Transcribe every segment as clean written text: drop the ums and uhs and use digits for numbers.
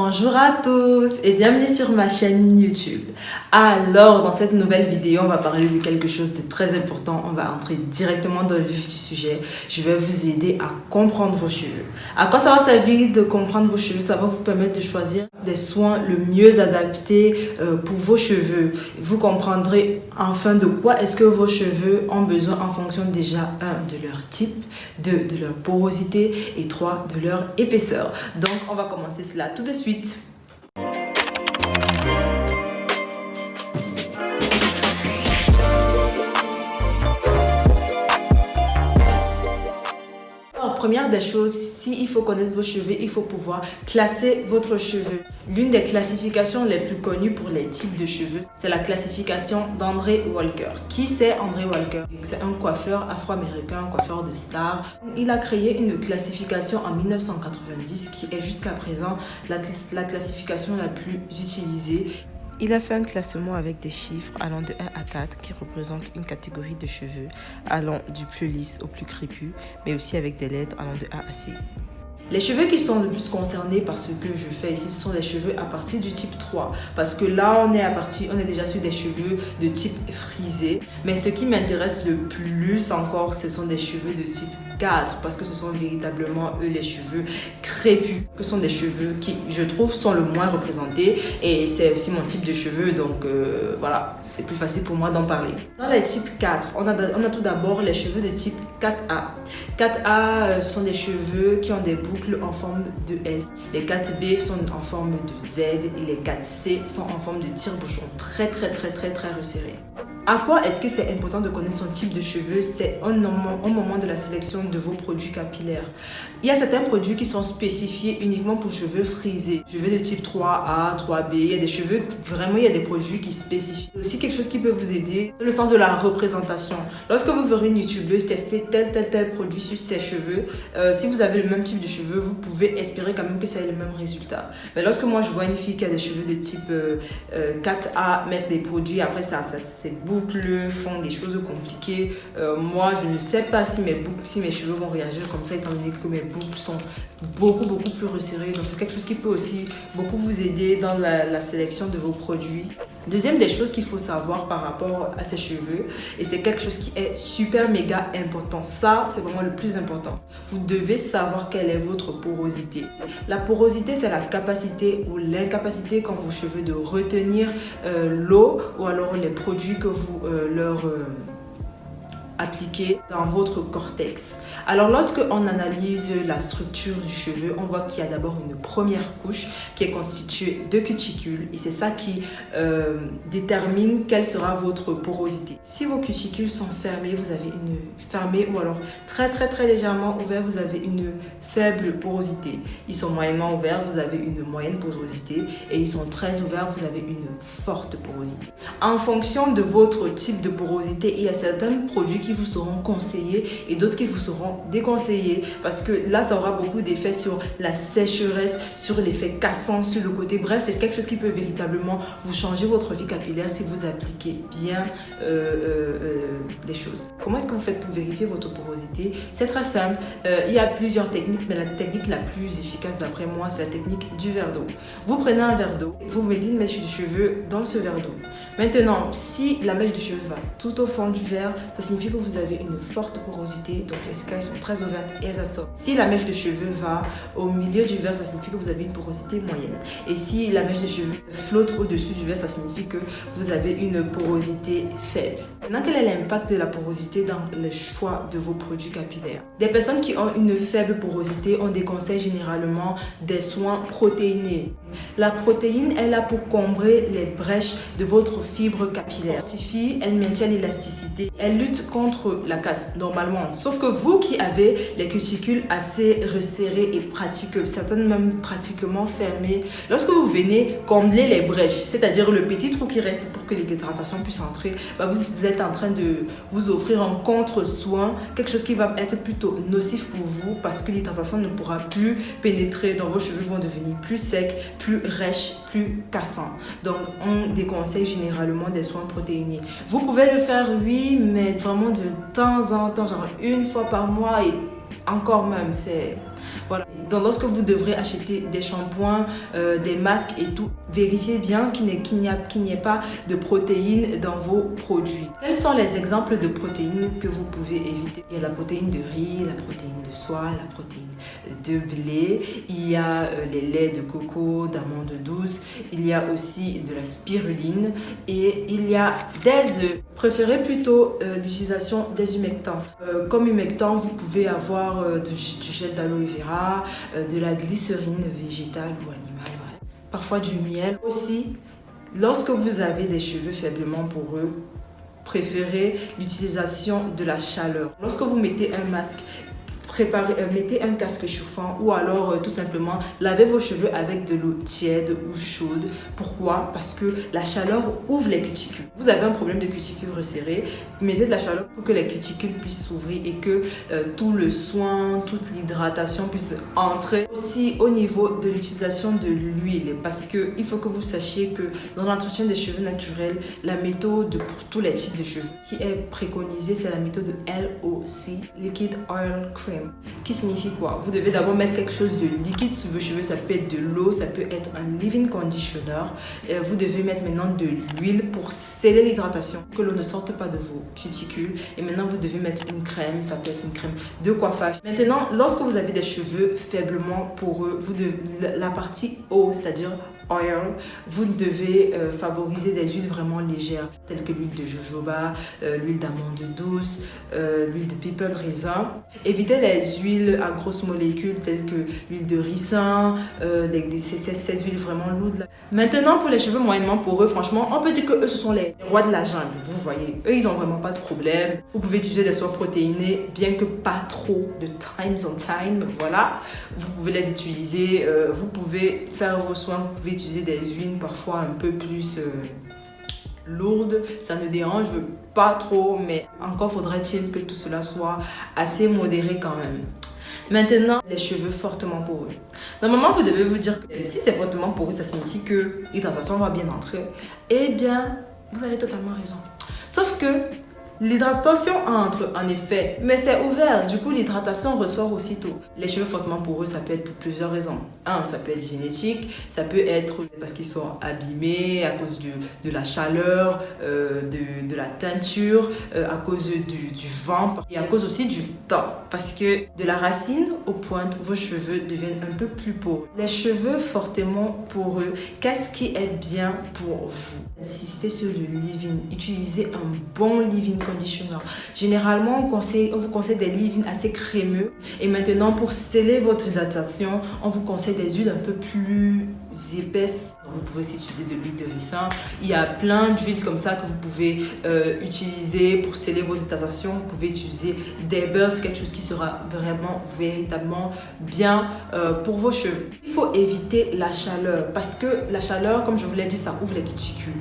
Bonjour à tous et bienvenue sur ma chaîne YouTube. Alors, dans cette nouvelle vidéo, on va parler de quelque chose de très important. On va entrer directement dans le vif du sujet. Je vais vous aider à comprendre vos cheveux. À quoi ça va servir de comprendre vos cheveux? Ça va vous permettre de choisir des soins le mieux adaptés pour vos cheveux. Vous comprendrez enfin de quoi est-ce que vos cheveux ont besoin en fonction déjà, 1, de leur type, 2, de leur porosité et 3, de leur épaisseur. Donc, on va commencer cela tout de suite. Alors, première des choses, s'il faut connaître vos cheveux, il faut pouvoir classer votre cheveu. L'une des classifications les plus connues pour les types de cheveux, c'est la classification d'André Walker. Qui c'est André Walker? C'est un coiffeur afro-américain, un coiffeur de star. Il a créé une classification en 1990 qui est jusqu'à présent la classification la plus utilisée. Il a fait un classement avec des chiffres allant de 1 à 4 qui représentent une catégorie de cheveux allant du plus lisse au plus crépus, mais aussi avec des lettres allant de A à C. Les cheveux qui sont le plus concernés par ce que je fais ici, ce sont les cheveux à partir du type 3. Parce que là, on est déjà sur des cheveux de type frisé. Mais ce qui m'intéresse le plus encore, ce sont des cheveux de type 4. Parce que ce sont véritablement eux les cheveux crépus. Ce sont des cheveux qui, je trouve, sont le moins représentés. Et c'est aussi mon type de cheveux. Donc voilà, c'est plus facile pour moi d'en parler. Dans les types 4, on a tout d'abord les cheveux de type 4A. 4A, ce sont des cheveux qui ont des boucles en forme de S. Les 4B sont en forme de Z et les 4C sont en forme de tire-bouchon très resserré. À quoi est-ce que c'est important de connaître son type de cheveux? C'est au moment de la sélection de vos produits capillaires. Il y a certains produits qui sont spécifiés uniquement pour cheveux frisés. Cheveux de type 3A, 3B, il y a des cheveux, vraiment il y a des produits qui spécifient. C'est aussi quelque chose qui peut vous aider dans le sens de la représentation. Lorsque vous verrez une youtubeuse tester tel produit sur ses cheveux, si vous avez le même type de cheveux, vous pouvez espérer quand même que ça ait le même résultat. Mais lorsque moi je vois une fille qui a des cheveux de type 4A mettre des produits, après ça c'est boucles font des choses compliquées. Moi, je ne sais pas si mes cheveux vont réagir comme ça, étant donné que mes boucles sont beaucoup plus resserrées. Donc, c'est quelque chose qui peut aussi beaucoup vous aider dans la sélection de vos produits. Deuxième des choses qu'il faut savoir par rapport à ces cheveux, et c'est quelque chose qui est super méga important. Ça, c'est vraiment le plus important. Vous devez savoir quelle est votre porosité. La porosité, c'est la capacité ou l'incapacité qu'ont vos cheveux de retenir l'eau ou alors les produits que vous leur appliqués dans votre cortex. Alors lorsque on analyse la structure du cheveu, on voit qu'il y a d'abord une première couche qui est constituée de cuticules et c'est ça qui détermine quelle sera votre porosité. Si vos cuticules sont fermées, vous avez une fermée ou alors très légèrement ouvertes, vous avez une faible porosité. Ils sont moyennement ouverts, vous avez une moyenne porosité et ils sont très ouverts, vous avez une forte porosité. En fonction de votre type de porosité, il y a certains produits qui vous seront conseillés et d'autres qui vous seront déconseillés parce que là ça aura beaucoup d'effets sur la sécheresse, sur l'effet cassant, sur le côté, bref c'est quelque chose qui peut véritablement vous changer votre vie capillaire si vous appliquez bien les choses. Comment est-ce que vous faites pour vérifier votre porosité? C'est très simple, il y a plusieurs techniques mais la technique la plus efficace d'après moi c'est la technique du verre d'eau. Vous prenez un verre d'eau, vous mettez une mèche de cheveux dans ce verre d'eau. Maintenant si la mèche de cheveux va tout au fond du verre, ça signifie que vous avez une forte porosité, donc les écailles sont très ouvertes et elles assortent. Si la mèche de cheveux va au milieu du verre, ça signifie que vous avez une porosité moyenne. Et si la mèche de cheveux flotte au-dessus du verre, ça signifie que vous avez une porosité faible. Maintenant, quel est l'impact de la porosité dans le choix de vos produits capillaires? Des personnes qui ont une faible porosité ont des conseils généralement des soins protéinés. La protéine est là pour combler les brèches de votre fibre capillaire. Elle maintient l'élasticité, elle lutte contre la casse normalement. Sauf que vous qui avez les cuticules assez resserrées et pratiques, certaines même pratiquement fermées, lorsque vous venez combler les brèches, c'est-à-dire le petit trou qui reste pour que l'hydratation puisse entrer, vous êtes en train de vous offrir un contre-soin, quelque chose qui va être plutôt nocif pour vous parce que l'hydratation ne pourra plus pénétrer dans vos cheveux, vont devenir plus secs, plus rêches, plus cassants. Donc on déconseille généralement des soins protéinés. Vous pouvez le faire, oui, mais vraiment de temps en temps, genre une fois par mois et encore même, Voilà. Donc lorsque vous devrez acheter des shampoings, des masques et tout, vérifiez bien qu'il n'y ait pas de protéines dans vos produits. Quels sont les exemples de protéines que vous pouvez éviter? Il y a la protéine de riz, la protéine de soie, la protéine de blé, il y a les laits de coco, d'amandes douces, il y a aussi de la spiruline et il y a des œufs. Préférez plutôt l'utilisation des humectants. Comme humectant, vous pouvez avoir du gel d'aloe vera, de la glycérine végétale ou animale, bref. Parfois du miel. Aussi, lorsque vous avez des cheveux faiblement poreux, préférez l'utilisation de la chaleur. Lorsque vous mettez un masque, mettez un casque chauffant ou alors tout simplement lavez vos cheveux avec de l'eau tiède ou chaude. Pourquoi? Parce que la chaleur ouvre les cuticules. Vous avez un problème de cuticules resserrées, mettez de la chaleur pour que les cuticules puissent s'ouvrir et que tout le soin, toute l'hydratation puisse entrer. Aussi au niveau de l'utilisation de l'huile, parce que il faut que vous sachiez que dans l'entretien des cheveux naturels, la méthode pour tous les types de cheveux qui est préconisée, c'est la méthode LOC, Liquid Oil Cream. Qui signifie quoi? Vous devez d'abord mettre quelque chose de liquide sur vos cheveux. Ça peut être de l'eau, ça peut être un leave-in conditioner. Vous devez mettre maintenant de l'huile pour sceller l'hydratation, que l'eau ne sorte pas de vos cuticules. Et maintenant, vous devez mettre une crème. Ça peut être une crème de coiffage. Maintenant, lorsque vous avez des cheveux faiblement poreux, la partie haut, c'est-à-dire oil, vous devez favoriser des huiles vraiment légères, telles que l'huile de jojoba, l'huile d'amande douce, l'huile de pépins de raisin. Évitez les huiles à grosses molécules, telles que l'huile de ricin, ces huiles vraiment lourdes. Maintenant, pour les cheveux moyennement poreux, franchement, on peut dire que eux, ce sont les rois de la jungle. Vous voyez, eux, ils n'ont vraiment pas de problème. Vous pouvez utiliser des soins protéinés, bien que pas trop, de time on time, voilà. Vous pouvez les utiliser, vous pouvez faire vos soins, vous pouvez utiliser des huiles parfois un peu plus lourdes, ça ne dérange pas trop, mais encore faudrait-il que tout cela soit assez modéré quand même. Maintenant, les cheveux fortement poreux. Normalement, vous devez vous dire que si c'est fortement poreux, ça signifie que l'hydratation va bien entrer. Eh bien, vous avez totalement raison. Sauf que l'hydratation entre, en effet, mais c'est ouvert. Du coup, l'hydratation ressort aussitôt. Les cheveux fortement poreux, ça peut être pour plusieurs raisons. Ça peut être génétique, ça peut être parce qu'ils sont abîmés à cause de la chaleur, de la teinture, à cause du vent et à cause aussi du temps. Parce que de la racine aux pointes, vos cheveux deviennent un peu plus poreux. Les cheveux fortement poreux, qu'est-ce qui est bien pour vous? Insistez sur le leave-in. Utilisez un bon leave-in conditioner. Généralement, on vous conseille des leave-in assez crémeux. Et maintenant, pour sceller votre hydratation, on vous conseille des huiles un peu plus épaisses. Vous pouvez aussi utiliser de l'huile de ricin. Il y a plein d'huiles comme ça que vous pouvez utiliser pour sceller votre hydratation. Vous pouvez utiliser des beurres, c'est quelque chose qui sera vraiment, véritablement bien pour vos cheveux. Il faut éviter la chaleur parce que la chaleur, comme je vous l'ai dit, ça ouvre les cuticules.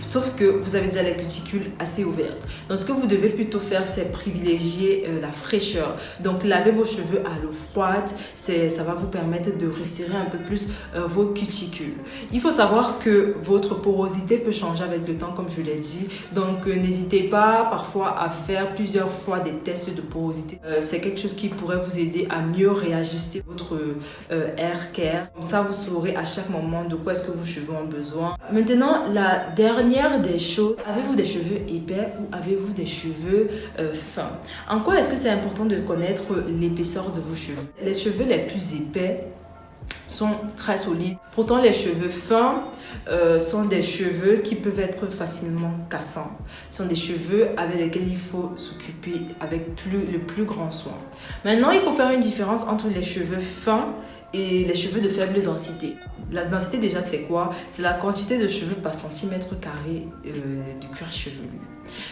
Sauf que vous avez déjà les cuticules assez ouvertes. Donc ce que vous devez plutôt faire, c'est privilégier la fraîcheur. Donc lavez vos cheveux à l'eau froide, ça va vous permettre de resserrer un peu plus vos cuticules. Il faut savoir que votre porosité peut changer avec le temps, comme je l'ai dit. Donc n'hésitez pas parfois à faire plusieurs fois des tests de porosité. C'est quelque chose qui pourrait vous aider à mieux réajuster votre hair care. Comme ça, vous saurez à chaque moment de quoi est-ce que vos cheveux ont besoin. Maintenant, la dernière des choses, avez-vous des cheveux épais ou avez-vous des cheveux fins? En quoi est-ce que c'est important de connaître l'épaisseur de vos cheveux? Les cheveux les plus épais sont très solides. Pourtant, les cheveux fins sont des cheveux qui peuvent être facilement cassants. Ce sont des cheveux avec lesquels il faut s'occuper avec le plus grand soin. Maintenant, il faut faire une différence entre les cheveux fins et les cheveux de faible densité. La densité déjà c'est quoi? C'est la quantité de cheveux par centimètre carré du cuir chevelu.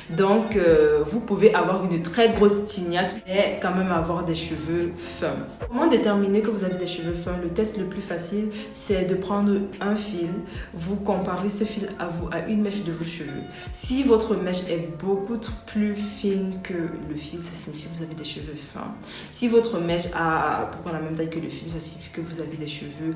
Donc vous pouvez avoir une très grosse tignasse et quand même avoir des cheveux fins. Comment déterminer que vous avez des cheveux fins? Le test le plus facile, c'est de prendre un fil, vous comparez ce fil à une mèche de vos cheveux. Si votre mèche est beaucoup plus fine que le fil, ça signifie que vous avez des cheveux fins. Si votre mèche a à peu près la même taille que le fil, ça signifie que vous avez des cheveux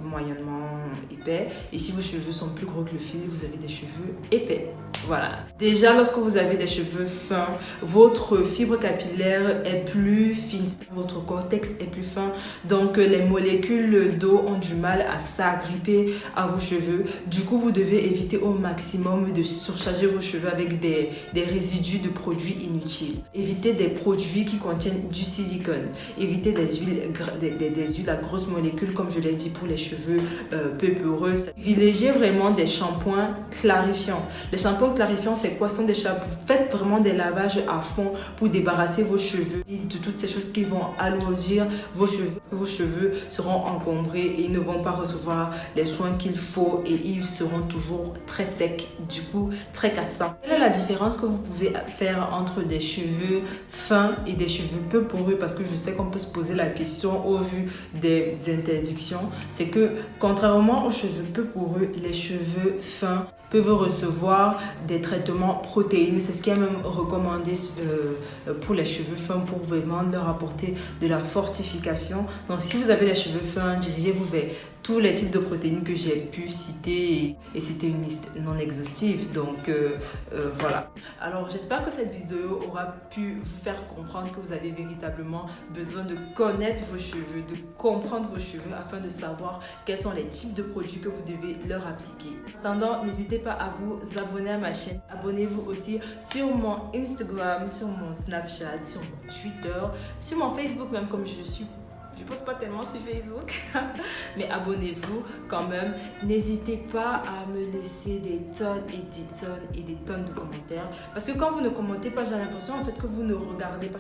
moyennement épais. Et si vos cheveux sont plus gros que le fil, vous avez des cheveux épais. Voilà. Déjà, lorsque vous avez des cheveux fins, votre fibre capillaire est plus fine, votre cortex est plus fin, donc les molécules d'eau ont du mal à s'agripper à vos cheveux. Du coup, vous devez éviter au maximum de surcharger vos cheveux avec des résidus de produits inutiles. Évitez des produits qui contiennent du silicone. Évitez des huiles à grosses molécules, comme je l'ai dit, pour les cheveux peu poreux. Privilégiez vraiment des shampoings clarifiants. Les shampoings clarifiants, c'est quoi? Sont des shampoings. Faites vraiment des lavages à fond pour débarrasser vos cheveux de toutes ces choses qui vont alourdir vos cheveux. Vos cheveux seront encombrés et ils ne vont pas recevoir les soins qu'il faut et ils seront toujours très secs, du coup très cassants. Quelle est la différence que vous pouvez faire entre des cheveux fins et des cheveux peu poreux? Parce que je sais qu'on peut se poser la question au vu des interdictions. C'est que contrairement aux cheveux peu poreux, les cheveux fins peuvent recevoir des traitements protéinés. C'est ce qui est même recommandé pour les cheveux fins pour vraiment leur apporter de la fortification. Donc si vous avez les cheveux fins, dirigez-vous vers tous les types de protéines que j'ai pu citer et c'était une liste non exhaustive. Donc voilà. Alors j'espère que cette vidéo aura pu vous faire comprendre que vous avez véritablement besoin de connaître vos cheveux, de comprendre vos cheveux afin de savoir quels sont les types de produits que vous devez leur appliquer. En attendant, n'hésitez pas à vous abonner à ma chaîne. Abonnez-vous aussi sur mon Instagram, sur mon Snapchat, sur mon Twitter, sur mon Facebook même, comme je poste pas tellement sur Facebook, mais abonnez-vous quand même. N'hésitez pas à me laisser des tonnes et des tonnes et des tonnes de commentaires. Parce que quand vous ne commentez pas, j'ai l'impression en fait que vous ne regardez pas.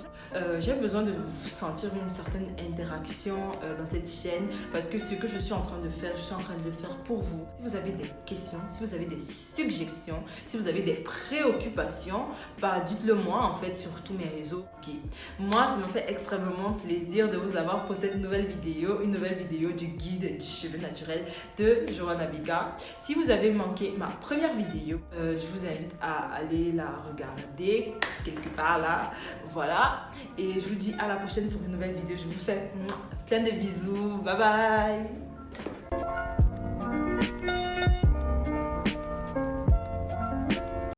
J'ai besoin de vous sentir une certaine interaction dans cette chaîne. Parce que ce que je suis en train de faire, je suis en train de le faire pour vous. Si vous avez des questions, si vous avez des suggestions, si vous avez des préoccupations, bah, dites-le moi en fait sur tous mes réseaux. Okay. Moi, ça me fait extrêmement plaisir de vous avoir pour cette nouvelle vidéo, une nouvelle vidéo du guide du cheveu naturel de Joanna Bika. Si vous avez manqué ma première vidéo, je vous invite à aller la regarder quelque part là. Voilà. Et je vous dis à la prochaine pour une nouvelle vidéo. Je vous fais plein de bisous. Bye bye.